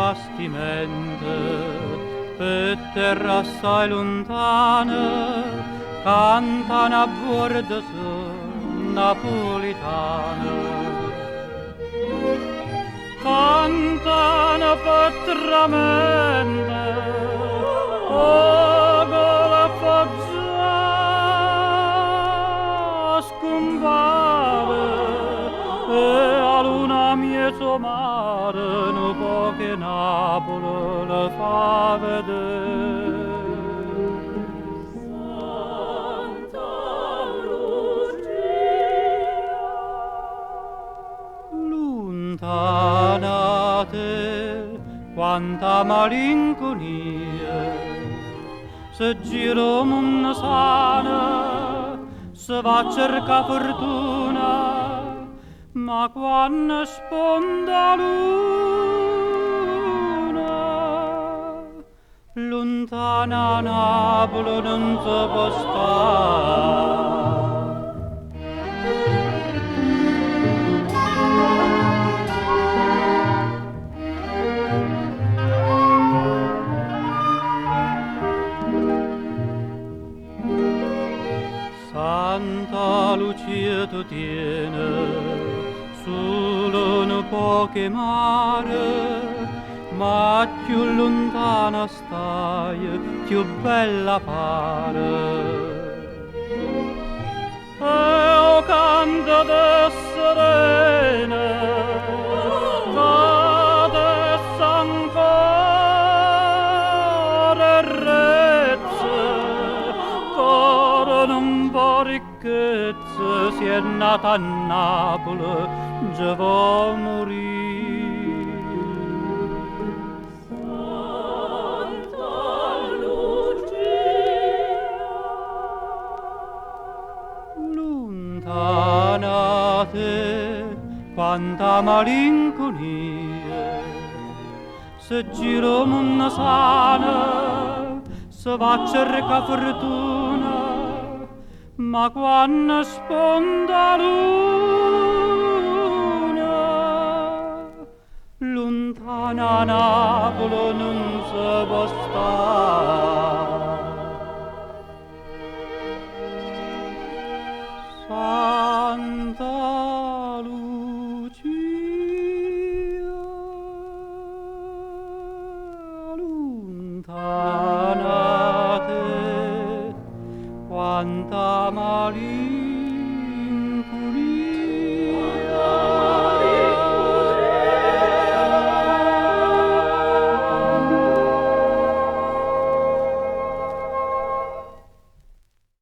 bastimento per terra assai lontana cantano a bordo su napolitana. Cantano patramente o gola foggia scompare e a luna mieto mare no poche Napoli le fa vedere. Lontanate quanta malinconia se giro una sana se va a cercare fortuna ma quando sponda luna lontana Napoli non si può stare. Santa Lucia tu tiene solo un poche mare, ma più lontana stai, più bella pare. E o canto de serene, cadesse ancora e rezze, non può ricchezza si è nata a Napoli già vuol morire. Santa Lucia lontanate quanta malinconia se giro una sana se va a cercare fortuna ma quando sponda luna lontana Napoli non si può stare. Santa Lucia lontanate quanta malinconia